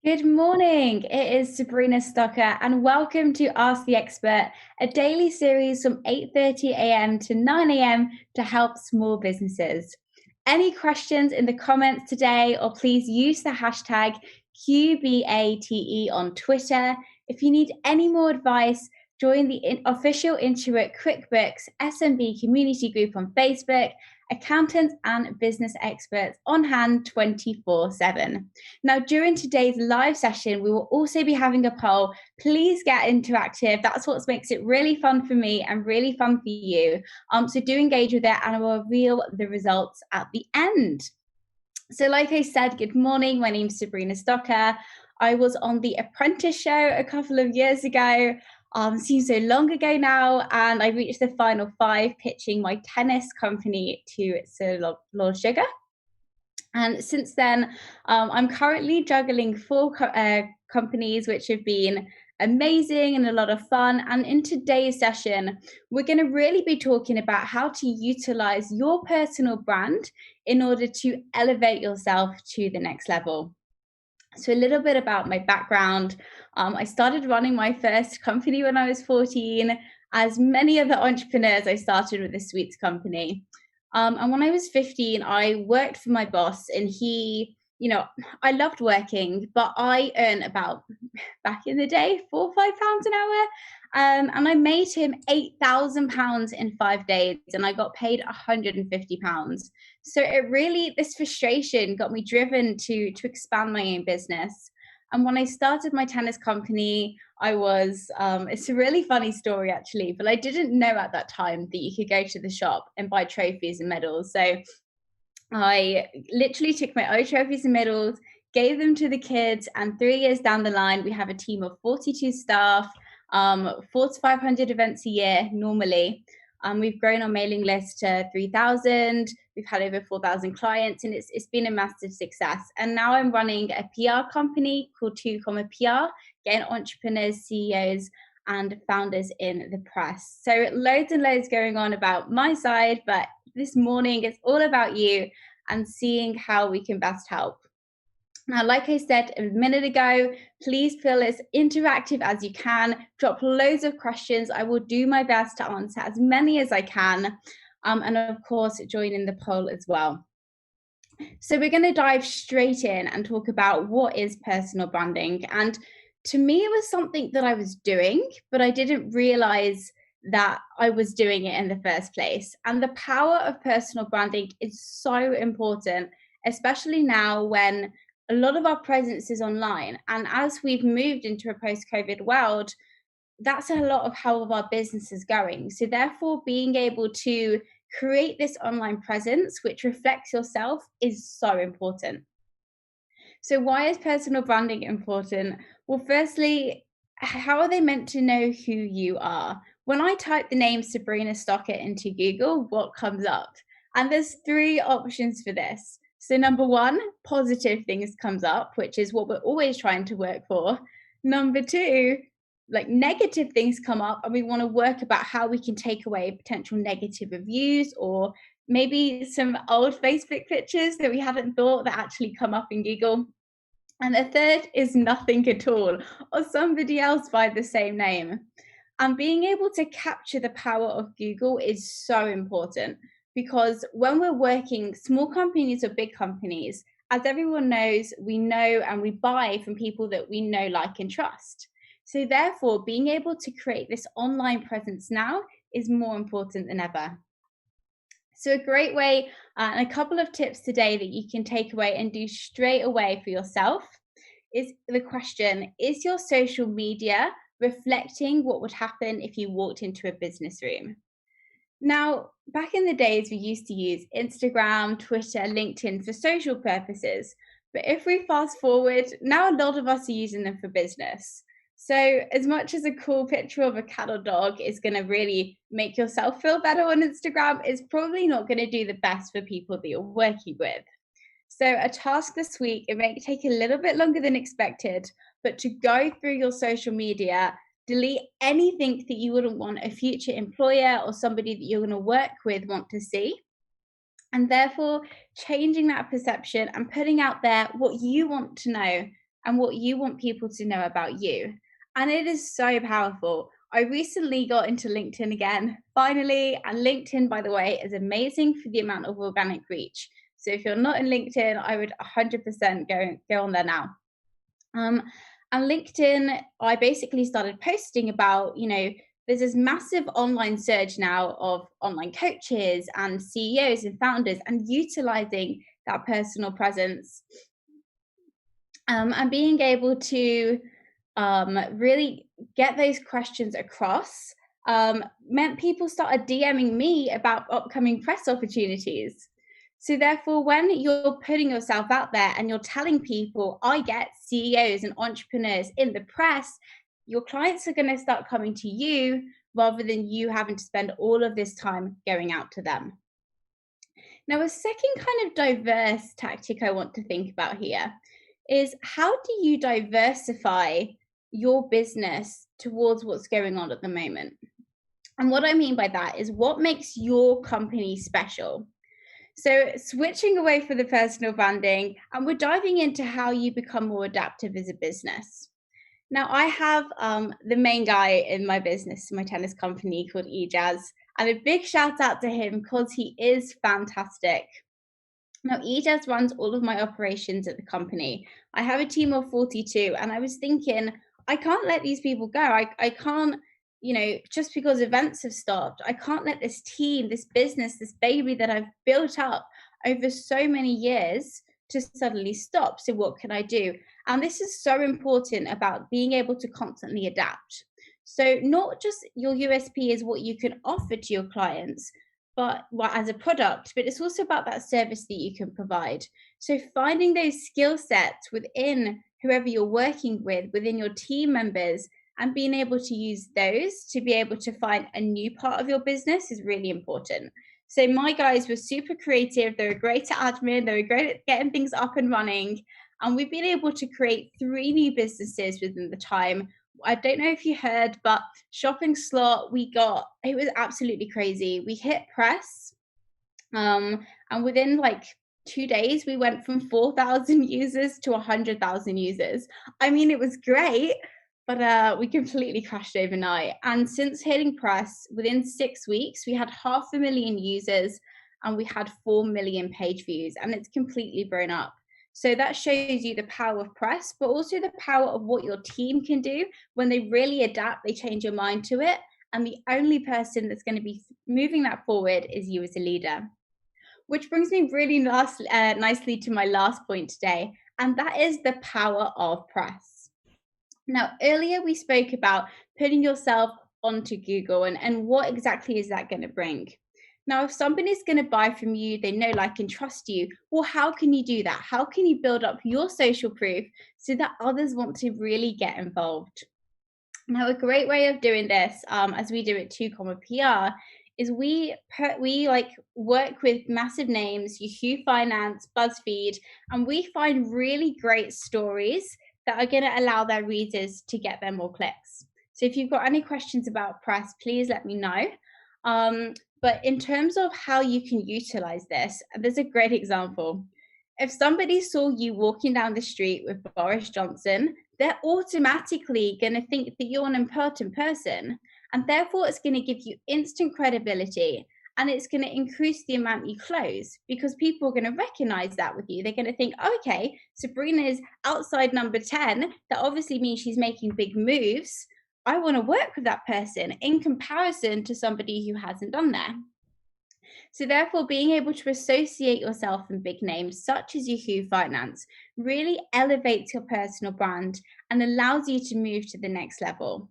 Good morning. It is Sabrina Stocker, and welcome to Ask the Expert, a daily series from 8:30 a.m. to 9 a.m. to help small businesses. Any questions in the comments today, or please use the hashtag QBATE on Twitter. If you need any more advice, join the official Intuit QuickBooks SMB community group on Facebook. Accountants and business experts on hand 24/7. Now, during today's live session, we will also be having a poll. Please get interactive. That's what makes it really fun for me and really fun for you. So do engage with it, and I will reveal the results at the end. So like I said, good morning. My name is Sabrina Stocker. I was on the Apprentice show a couple of years ago. Seems so long ago now, and I reached the final five pitching my tennis company to Sir Lord Sugar. And since then, I'm currently juggling four companies, which have been amazing and a lot of fun. And in today's session, we're going to really be talking about how to utilize your personal brand in order to elevate yourself to the next level. So a little bit about my background. I started running my first company when I was 14. As many other entrepreneurs, I started with a sweets company. And when I was 15, I worked for my boss, and I loved working, but I earned about, back in the day, £4 or £5 an hour. And I made him £8,000 in 5 days, and I got paid £150. So this frustration got me driven to expand my own business. And when I started my tennis company, it's a really funny story actually, but I didn't know at that time that you could go to the shop and buy trophies and medals. So I literally took my own trophies and medals, gave them to the kids, and 3 years down the line, we have a team of 42 staff, 400 to 500 events a year normally. We've grown our mailing list to 3,000. We've had over 4,000 clients, and it's been a massive success. And now I'm running a PR company called 2, PR, getting entrepreneurs, CEOs, and founders in the press. So loads and loads going on about my side, but this morning it's all about you and seeing how we can best help. Now, like I said a minute ago, please feel as interactive as you can. Drop loads of questions. I will do my best to answer as many as I can. And of course, join in the poll as well. So we're going to dive straight in and talk about what is personal branding. And to me, it was something that I was doing, but I didn't realize that I was doing it in the first place. And the power of personal branding is so important, especially now when a lot of our presence is online. And as we've moved into a post-COVID world, that's a lot of how our business is going. So therefore, being able to create this online presence which reflects yourself is so important. So why is personal branding important? Well, firstly, how are they meant to know who you are? When I type the name Sabrina Stocker into Google, what comes up? And there's 3 options for this. So number 1, positive things comes up, which is what we're always trying to work for. Number 2, like negative things come up, and we want to work about how we can take away potential negative reviews, or maybe some old Facebook pictures that we hadn't thought that actually come up in Google. And the third is nothing at all, or somebody else by the same name. And being able to capture the power of Google is so important, because when we're working, small companies or big companies, as everyone knows, we know and we buy from people that we know, like, and trust. So therefore, being able to create this online presence now is more important than ever. So a great way and a couple of tips today that you can take away and do straight away for yourself is the question: is your social media reflecting what would happen if you walked into a business room? Now, back in the days, we used to use Instagram, Twitter, LinkedIn for social purposes. But if we fast forward, now a lot of us are using them for business. So as much as a cool picture of a cat or dog is going to really make yourself feel better on Instagram, it's probably not going to do the best for people that you're working with. So a task this week, it may take a little bit longer than expected, but to go through your social media, delete anything that you wouldn't want a future employer or somebody that you're going to work with want to see. And therefore, changing that perception and putting out there what you want to know and what you want people to know about you. And it is so powerful. I recently got into LinkedIn again, finally. And LinkedIn, by the way, is amazing for the amount of organic reach. So if you're not in LinkedIn, I would 100% go on there now. And LinkedIn, I basically started posting about, there's this massive online surge now of online coaches and CEOs and founders and utilizing that personal presence, and being able to really get those questions across, meant people started DMing me about upcoming press opportunities. So therefore, when you're putting yourself out there and you're telling people, I get CEOs and entrepreneurs in the press, your clients are going to start coming to you rather than you having to spend all of this time going out to them. Now, a second kind of diverse tactic I want to think about here is, how do you diversify your business towards what's going on at the moment? And what I mean by that is, what makes your company special? So switching away from the personal branding, and we're diving into how you become more adaptive as a business. Now, I have the main guy in my business, my tennis company, called eJazz, and a big shout out to him because he is fantastic. Now, eJazz runs all of my operations at the company. I have a team of 42, and I was thinking, I can't let these people go. I can't, just because events have stopped, I can't let this team, this business, this baby that I've built up over so many years to suddenly stop. So what can I do? And this is so important about being able to constantly adapt. So not just your USP is what you can offer to your clients, but as a product, but it's also about that service that you can provide. So finding those skill sets within whoever you're working with, within your team members, and being able to use those to be able to find a new part of your business is really important. So my guys were super creative. They were great at admin. They were great at getting things up and running. And we've been able to create 3 new businesses within the time. I don't know if you heard, but Shopping Slot, it was absolutely crazy. We hit press, and within like 2 days, we went from 4,000 users to 100,000 users. I mean, it was great, but we completely crashed overnight. And since hitting press, within 6 weeks, we had 500,000 users and we had 4 million page views, and it's completely blown up. So that shows you the power of press, but also the power of what your team can do when they really adapt, they change your mind to it. And the only person that's going to be moving that forward is you as a leader. Which brings me really nicely to my last point today, and that is the power of press. Now, earlier we spoke about putting yourself onto Google and what exactly is that going to bring? Now, if somebody's going to buy from you, they know, like, and trust you, well, how can you do that? How can you build up your social proof so that others want to really get involved? Now, a great way of doing this, as we do at 2 PR, is we work with massive names, Yahoo Finance, BuzzFeed, and we find really great stories that are going to allow their readers to get them more clicks. So if you've got any questions about press, please let me know. But in terms of how you can utilize this, there's a great example. If somebody saw you walking down the street with Boris Johnson, they're automatically going to think that you're an important person. And therefore, it's going to give you instant credibility, and it's going to increase the amount you close because people are going to recognize that with you. They're going to think, oh, okay, Sabrina is outside number 10. That obviously means she's making big moves. I want to work with that person in comparison to somebody who hasn't done that. So therefore, being able to associate yourself in big names such as Yahoo Finance really elevates your personal brand and allows you to move to the next level.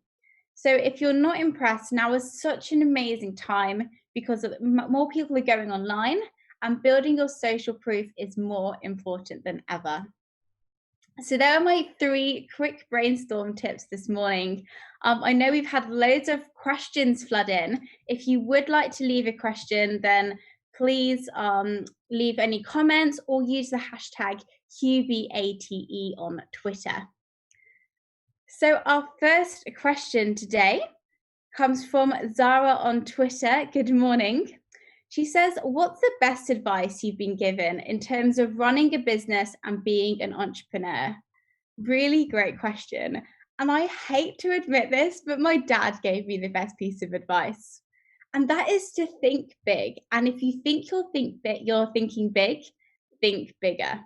So if you're not impressed, now is such an amazing time because more people are going online, and building your social proof is more important than ever. So there are my 3 quick brainstorm tips this morning. I know we've had loads of questions flood in. If you would like to leave a question, then please leave any comments or use the hashtag QBATE on Twitter. So our first question today comes from Zara on Twitter. Good morning. She says, what's the best advice you've been given in terms of running a business and being an entrepreneur? Really great question. And I hate to admit this, but my dad gave me the best piece of advice. And that is to think big. And if you think you're thinking big, think bigger.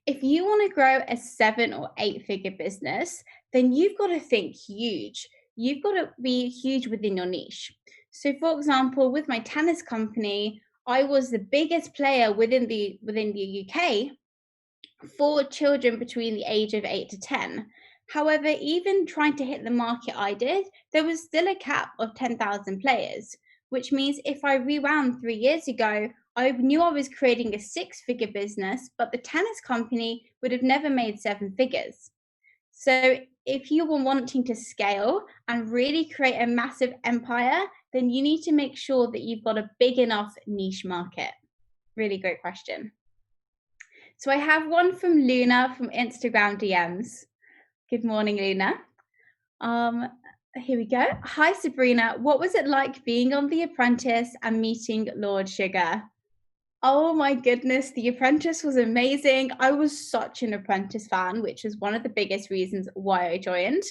If you want to grow a 7 or 8 figure business, then you've got to think huge. You've got to be huge within your niche. So, for example, with my tennis company, I was the biggest player within the UK for children between the age of 8 to 10. However, even trying to hit the market I did, there was still a cap of 10,000 players, which means if I rewound 3 years ago, I knew I was creating a 6 figure business, but the tennis company would have never made 7 figures. So, if you were wanting to scale and really create a massive empire, then you need to make sure that you've got a big enough niche market. Really great question. So I have one from Luna from Instagram DMs. Good morning, Luna. Here we go. Hi, Sabrina. What was it like being on The Apprentice and meeting Lord Sugar? Oh my goodness, The Apprentice was amazing. I was such an Apprentice fan, which was one of the biggest reasons why I joined.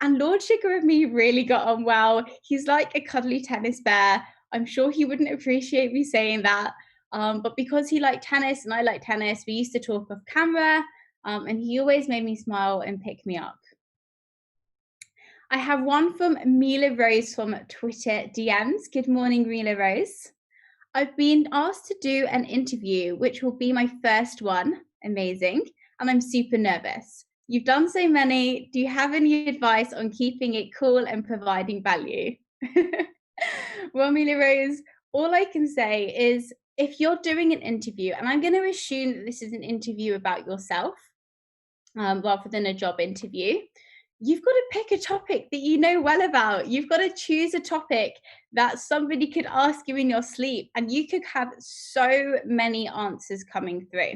And Lord Sugar and me really got on well. He's like a cuddly tennis bear. I'm sure he wouldn't appreciate me saying that. But because he liked tennis and I like tennis, we used to talk off camera, and he always made me smile and pick me up. I have one from Mila Rose from Twitter DMs. Good morning, Mila Rose. I've been asked to do an interview, which will be my first one. Amazing. And I'm super nervous. You've done so many. Do you have any advice on keeping it cool and providing value? Well, Mila Rose, all I can say is if you're doing an interview, and I'm going to assume that this is an interview about yourself rather than a job interview, you've got to pick a topic that you know well about. You've got to choose a topic that somebody could ask you in your sleep, and you could have so many answers coming through.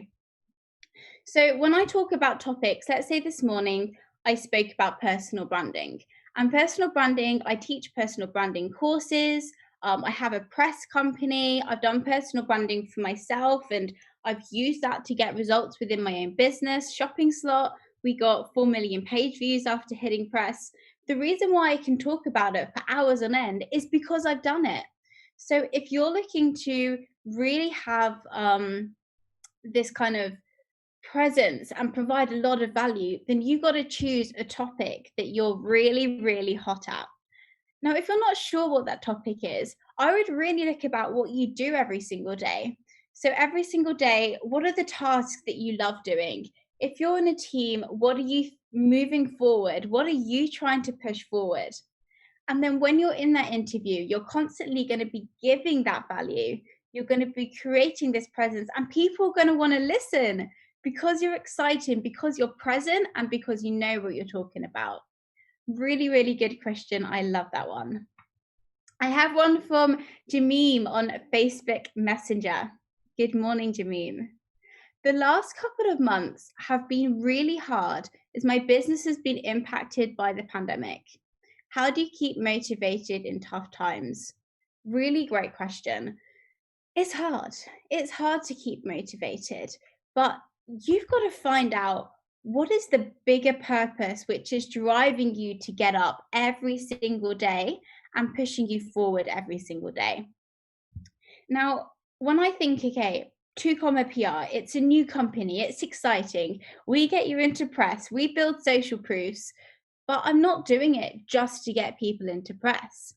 So when I talk about topics, let's say this morning I spoke about personal branding. And personal branding, I teach personal branding courses. I have a press company. I've done personal branding for myself, and I've used that to get results within my own business. Shopping Slot, we got 4 million page views after hitting press. The reason why I can talk about it for hours on end is because I've done it. So if you're looking to really have this kind of presence and provide a lot of value, then you've got to choose a topic that you're really, really hot at. Now, if you're not sure what that topic is, I would really look about what you do every single day. So every single day, what are the tasks that you love doing? If you're in a team, what are you moving forward? What are you trying to push forward? And then when you're in that interview, you're constantly going to be giving that value. You're going to be creating this presence, and people are going to want to listen because you're exciting, because you're present, and because you know what you're talking about. Really, really good question. I love that one. I have one from Jameem on Facebook Messenger. Good morning, Jameem. The last couple of months have been really hard as my business has been impacted by the pandemic. How do you keep motivated in tough times? Really great question. It's hard. It's hard to keep motivated, but you've got to find out what is the bigger purpose which is driving you to get up every single day and pushing you forward every single day. Now, when I think, okay, 2 PR, it's a new company, it's exciting, we get you into press, we build social proofs, but I'm not doing it just to get people into press.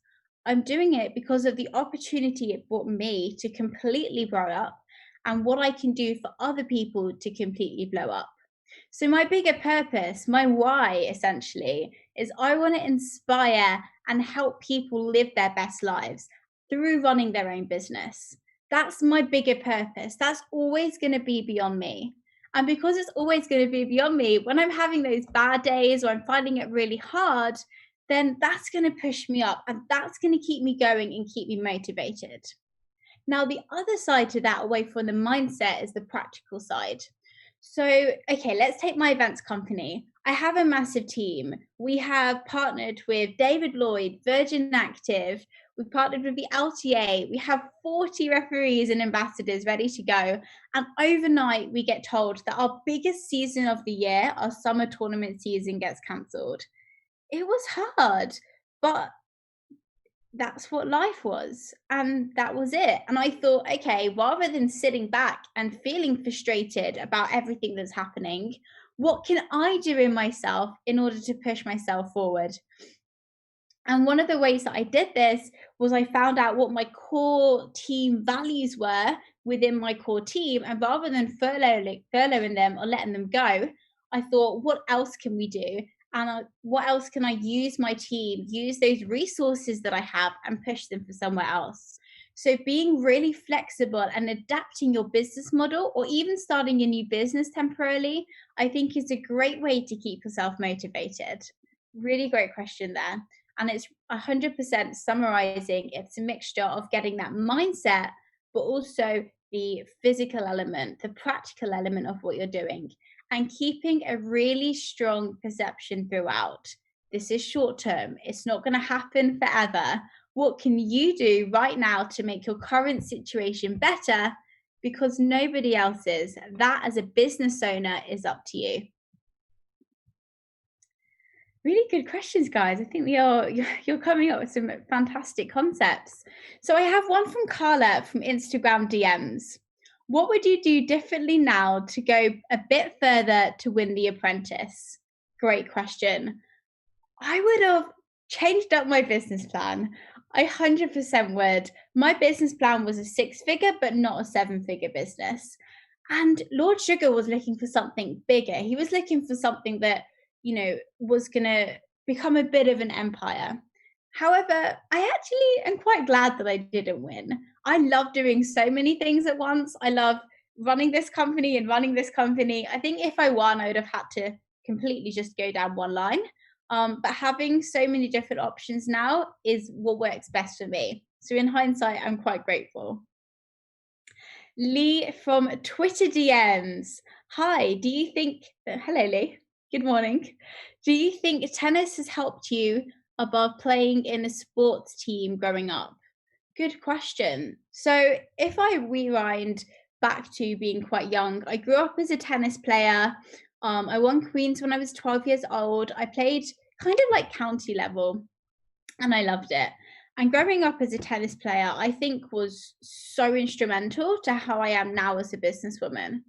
I'm doing it because of the opportunity it brought me to completely blow up and what I can do for other people to completely blow up. So my bigger purpose, my why essentially, is I want to inspire and help people live their best lives through running their own business. That's my bigger purpose. That's always going to be beyond me. And because it's always going to be beyond me, when I'm having those bad days or I'm finding it really hard, then that's going to push me up and that's going to keep me going and keep me motivated. Now, the other side to that, away from the mindset, is the practical side. So, okay, let's take my events company. I have a massive team. We have partnered with David Lloyd, Virgin Active. We've partnered with the LTA. We have 40 referees and ambassadors ready to go. And overnight, we get told that our biggest season of the year, our summer tournament season, gets cancelled. It was hard, but that's what life was. And that was it. And I thought, okay, rather than sitting back and feeling frustrated about everything that's happening, what can I do in myself in order to push myself forward? And one of the ways that I did this was I found out what my core team values were within my core team. And rather than furloughing them or letting them go, I thought, what else can we do? And what else can I use my team, use those resources that I have and push them for somewhere else? So being really flexible and adapting your business model or even starting a new business temporarily, I think is a great way to keep yourself motivated. Really great question there. And it's 100% summarizing. It's a mixture of getting that mindset, but also the physical element, the practical element of what you're doing, and keeping a really strong perception throughout. This is short term, it's not going to happen forever. What can you do right now to make your current situation better? Because nobody else is. That, as a business owner, is up to you. Really good questions, guys. I think you're coming up with some fantastic concepts. So I have one from Carla from Instagram DMs. What would you do differently now to go a bit further to win the Apprentice? Great question. I would have changed up my business plan. I 100% would. My business plan was a 6-figure, but not a 7-figure business. And Lord Sugar was looking for something bigger. He was looking for something that, was going to become a bit of an empire. However, I actually am quite glad that I didn't win. I love doing so many things at once. I love running this company and running this company. I think if I won, I would have had to completely just go down one line. But having so many different options now is what works best for me. So in hindsight, I'm quite grateful. Lee from Twitter DMs. Hi, do you think, hello Lee, good morning. Do you think tennis has helped you above playing in a sports team growing up? Good question. So if I rewind back to being quite young, I grew up as a tennis player. I won Queens when I was 12 years old. I played kind of like county level and I loved it. And growing up as a tennis player, I think was so instrumental to how I am now as a businesswoman.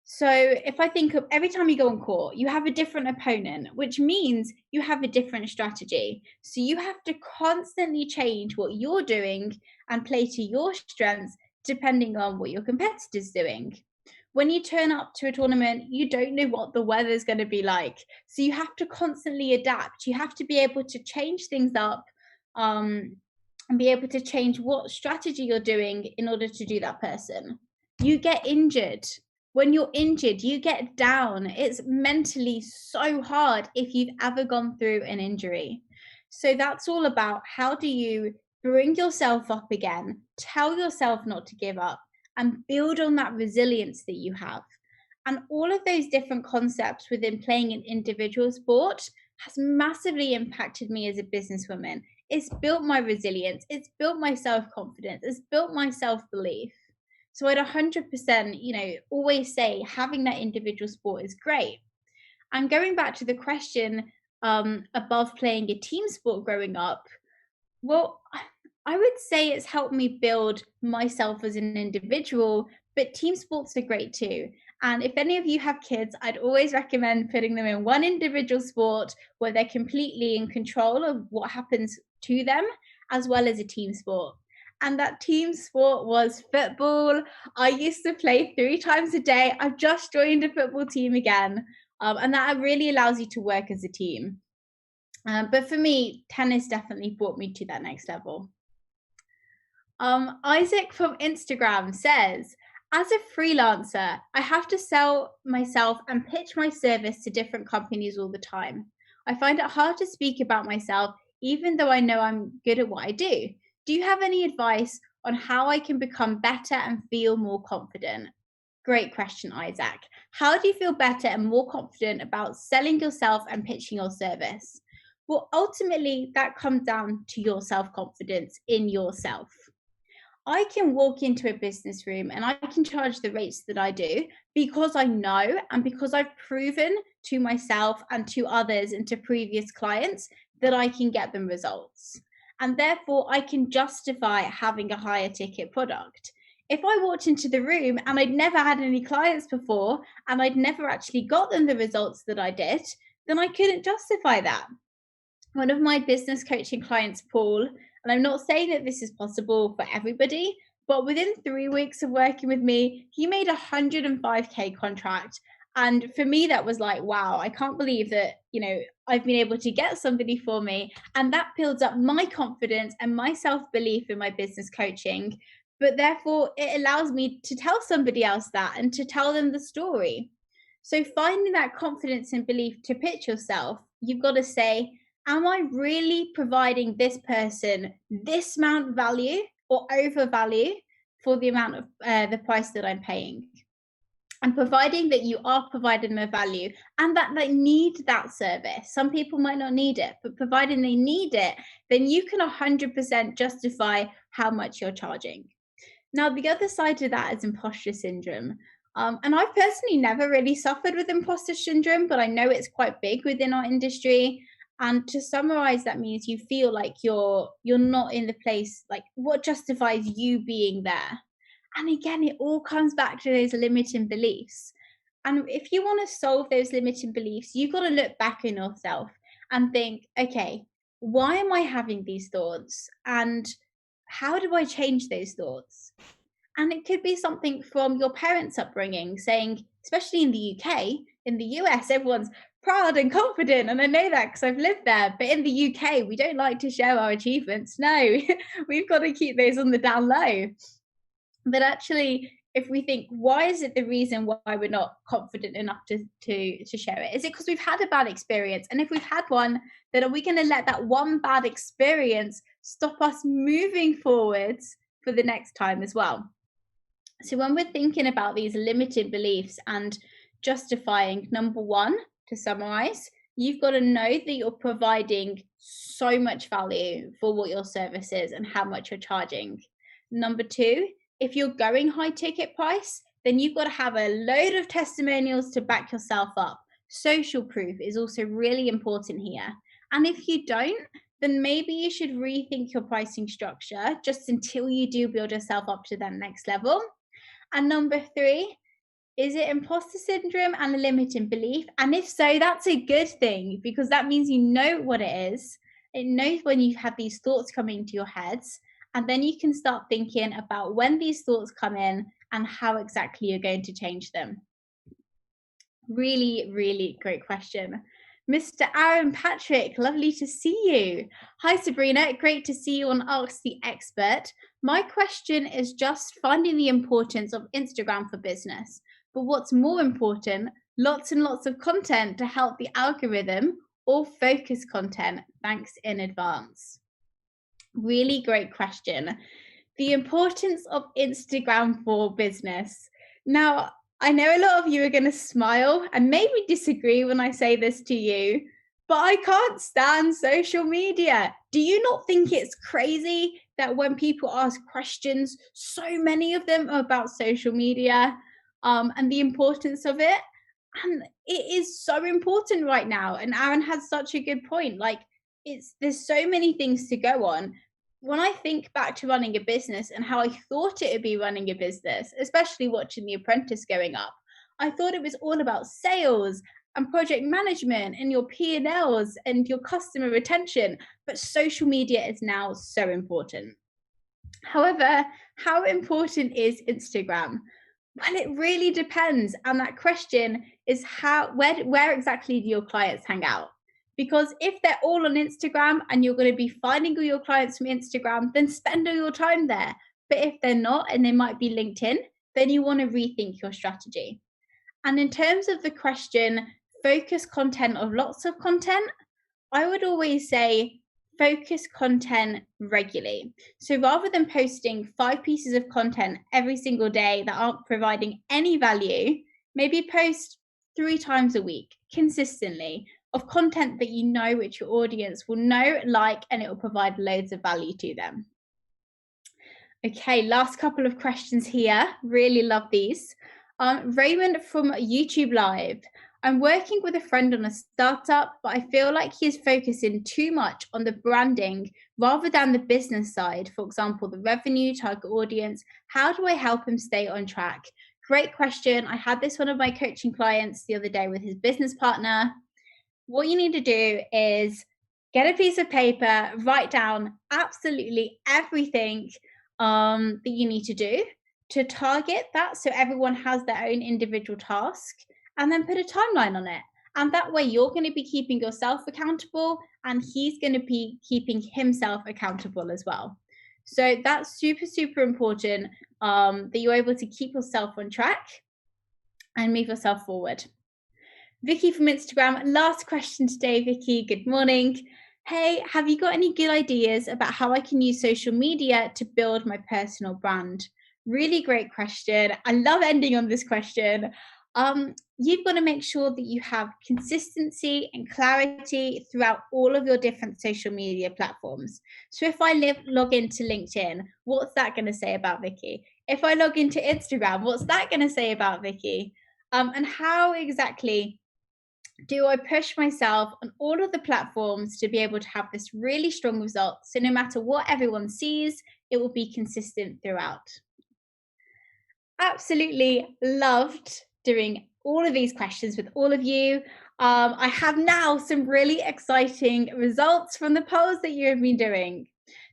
So if I think of every time you go on court, you have a different opponent, which means you have a different strategy. So you have to constantly change what you're doing and play to your strengths depending on what your competitor's doing. When you turn up to a tournament, you don't know what the weather's going to be like. So you have to constantly adapt. You have to be able to change things up and be able to change what strategy you're doing in order to do that person. You get injured. When you're injured, you get down. It's mentally so hard if you've ever gone through an injury. So that's all about how do you bring yourself up again, tell yourself not to give up, and build on that resilience that you have. And all of those different concepts within playing an individual sport has massively impacted me as a businesswoman. It's built my resilience, it's built my self-confidence, it's built my self-belief. So I'd 100%, always say having that individual sport is great. And going back to the question above playing a team sport growing up, well, I would say it's helped me build myself as an individual, but team sports are great too. And if any of you have kids, I'd always recommend putting them in one individual sport where they're completely in control of what happens to them, as well as a team sport. And that team sport was football. I used to play 3 times a day. I've just joined a football team again. And that really allows you to work as a team. But for me, tennis definitely brought me to that next level. Isaac from Instagram says, as a freelancer, I have to sell myself and pitch my service to different companies all the time. I find it hard to speak about myself, even though I know I'm good at what I do. Do you have any advice on how I can become better and feel more confident? Great question, Isaac. How do you feel better and more confident about selling yourself and pitching your service? Well, ultimately, that comes down to your self-confidence in yourself. I can walk into a business room and I can charge the rates that I do because I know and because I've proven to myself and to others and to previous clients that I can get them results. And therefore, I can justify having a higher ticket product. If I walked into the room and I'd never had any clients before and I'd never actually got them the results that I did, then I couldn't justify that. One of my business coaching clients, Paul, and I'm not saying that this is possible for everybody, but within 3 weeks of working with me, he made a 105K contract. And for me, that was like, wow, I can't believe that, I've been able to get somebody for me. And that builds up my confidence and my self-belief in my business coaching. But therefore, it allows me to tell somebody else that and to tell them the story. So finding that confidence and belief to pitch yourself, you've got to say, am I really providing this person this amount of value or overvalue for the amount of the price that I'm paying? And providing that you are providing them value and that they need that service. Some people might not need it, but providing they need it, then you can 100% justify how much you're charging. Now, the other side of that is imposter syndrome. And I've personally never really suffered with imposter syndrome, but I know it's quite big within our industry. And to summarize, that means you feel like you're not in the place, like what justifies you being there. And again, it all comes back to those limiting beliefs. And if you want to solve those limiting beliefs, you've got to look back in yourself and think, okay, why am I having these thoughts? And how do I change those thoughts? And it could be something from your parents' upbringing, saying, especially in the UK, in the US, everyone's proud and confident. And I know that because I've lived there. But in the UK, we don't like to share our achievements. No, we've got to keep those on the down low. But actually, if we think, why is it the reason why we're not confident enough to share it? Is it because we've had a bad experience? And if we've had one, then are we going to let that one bad experience stop us moving forwards for the next time as well? So when we're thinking about these limited beliefs and justifying, number one, to summarize, you've got to know that you're providing so much value for what your service is and how much you're charging. Number two, if you're going high ticket price, then you've got to have a load of testimonials to back yourself up. Social proof is also really important here. And if you don't, then maybe you should rethink your pricing structure just until you do build yourself up to that next level. And number three, is it imposter syndrome and a limiting belief? And if so, that's a good thing because that means you know what it is. It knows when you have these thoughts coming to your heads. And then you can start thinking about when these thoughts come in and how exactly you're going to change them. Really, really great question. Mr. Aaron Patrick, lovely to see you. Hi, Sabrina. Great to see you on Ask the Expert. My question is just finding the importance of Instagram for business. But what's more important, lots and lots of content to help the algorithm or focus content. Thanks in advance. Really great question. The importance of Instagram for business. Now, I know a lot of you are going to smile and maybe disagree when I say this to you, but I can't stand social media. Do you not think it's crazy that when people ask questions, so many of them are about social media and the importance of it? And it is so important right now. And Aaron has such a good point. Like, there's so many things to go on. When I think back to running a business and how I thought it would be running a business, especially watching The Apprentice going up, I thought it was all about sales and project management and your P&Ls and your customer retention. But social media is now so important. However, how important is Instagram? Well, it really depends. And that question is where exactly do your clients hang out? Because if they're all on Instagram and you're going to be finding all your clients from Instagram, then spend all your time there. But if they're not and they might be LinkedIn, then you want to rethink your strategy. And in terms of the question, focus content or lots of content, I would always say focus content regularly. So rather than posting 5 pieces of content every single day that aren't providing any value, maybe post 3 times a week consistently. of content that you know which your audience will know, like, and it will provide loads of value to them. Okay, last couple of questions here. Really love these. Raymond from YouTube Live. I'm working with a friend on a startup, but I feel like he is focusing too much on the branding rather than the business side. For example, the revenue, target audience. How do I help him stay on track? Great question. I had this one of my coaching clients the other day with his business partner. What you need to do is get a piece of paper, write down absolutely everything that you need to do to target that, so everyone has their own individual task, and then put a timeline on it. And that way you're going to be keeping yourself accountable, and he's going to be keeping himself accountable as well. So that's super, super important, that you're able to keep yourself on track and move yourself forward. Vicky from Instagram, last question today, Vicky. Good morning. Hey, have you got any good ideas about how I can use social media to build my personal brand? Really great question. I love ending on this question. You've got to make sure that you have consistency and clarity throughout all of your different social media platforms. So if I log into LinkedIn, what's that going to say about Vicky? If I log into Instagram, what's that going to say about Vicky? And how exactly do I push myself on all of the platforms to be able to have this really strong result? So no matter what everyone sees, it will be consistent throughout. Absolutely loved doing all of these questions with all of you. I have now some really exciting results from the polls that you have been doing.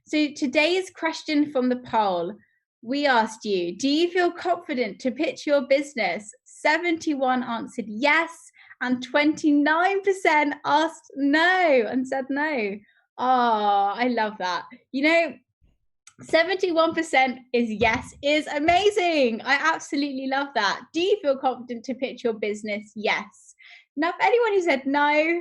So today's question from the poll, we asked you, do you feel confident to pitch your business? 71 answered yes, and 29% asked no and said no. Oh, I love that. 71% is yes is amazing. I absolutely love that. Do you feel confident to pitch your business? Yes. Now, for anyone who said no,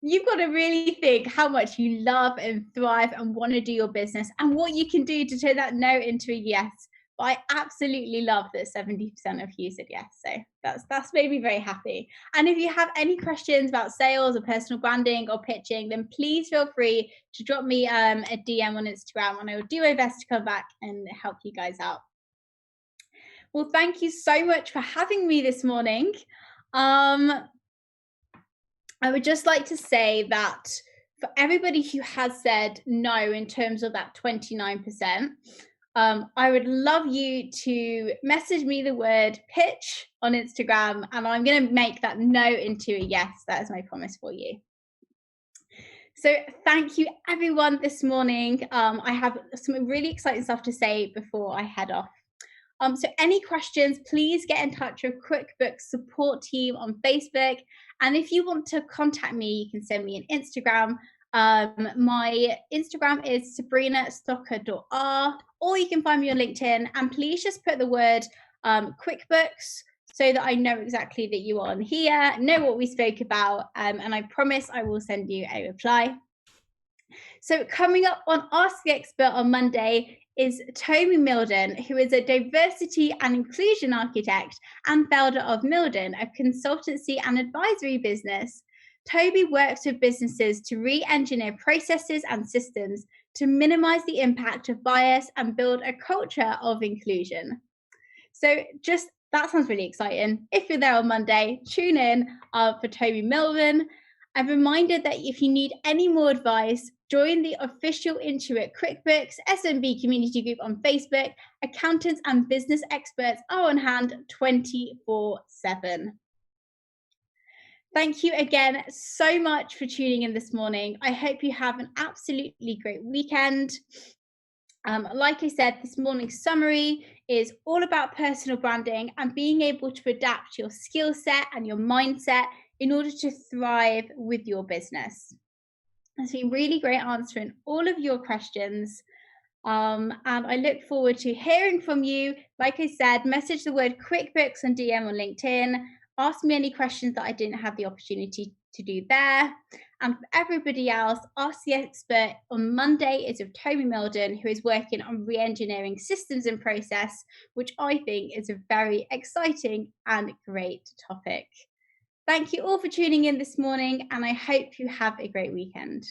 you've got to really think how much you love and thrive and want to do your business and what you can do to turn that no into a yes. But I absolutely love that 70% of you said yes. So that's made me very happy. And if you have any questions about sales or personal branding or pitching, then please feel free to drop me a DM on Instagram, and I will do my best to come back and help you guys out. Well, thank you so much for having me this morning. I would just like to say that for everybody who has said no in terms of that 29%, I would love you to message me the word pitch on Instagram, and I'm going to make that no into a yes. That is my promise for you. So thank you everyone this morning. I have some really exciting stuff to say before I head off. So any questions, please get in touch with QuickBooks support team on Facebook. And if you want to contact me, you can send me an Instagram. My Instagram is sabrinastocker.r, or you can find me on LinkedIn. And please just put the word QuickBooks so that I know exactly that you are on here, know what we spoke about, and I promise I will send you a reply. So coming up on Ask the Expert on Monday is Toby Milden, who is a diversity and inclusion architect and founder of Milden, a consultancy and advisory business. Toby works with businesses to re-engineer processes and systems to minimize the impact of bias and build a culture of inclusion. So that sounds really exciting. If you're there on Monday, tune in for Toby Milden. I'm reminded that if you need any more advice, join the official Intuit QuickBooks SMB community group on Facebook. Accountants and business experts are on hand 24/7. Thank you again so much for tuning in this morning. I hope you have an absolutely great weekend. Like I said, this morning's summary is all about personal branding and being able to adapt your skill set and your mindset in order to thrive with your business. It's been really great answering all of your questions. And I look forward to hearing from you. Like I said, message the word QuickBooks on DM on LinkedIn. Ask me any questions that I didn't have the opportunity to do there. And for everybody else, Ask the Expert on Monday is with Toby Milden, who is working on re-engineering systems and process, which I think is a very exciting and great topic. Thank you all for tuning in this morning, and I hope you have a great weekend.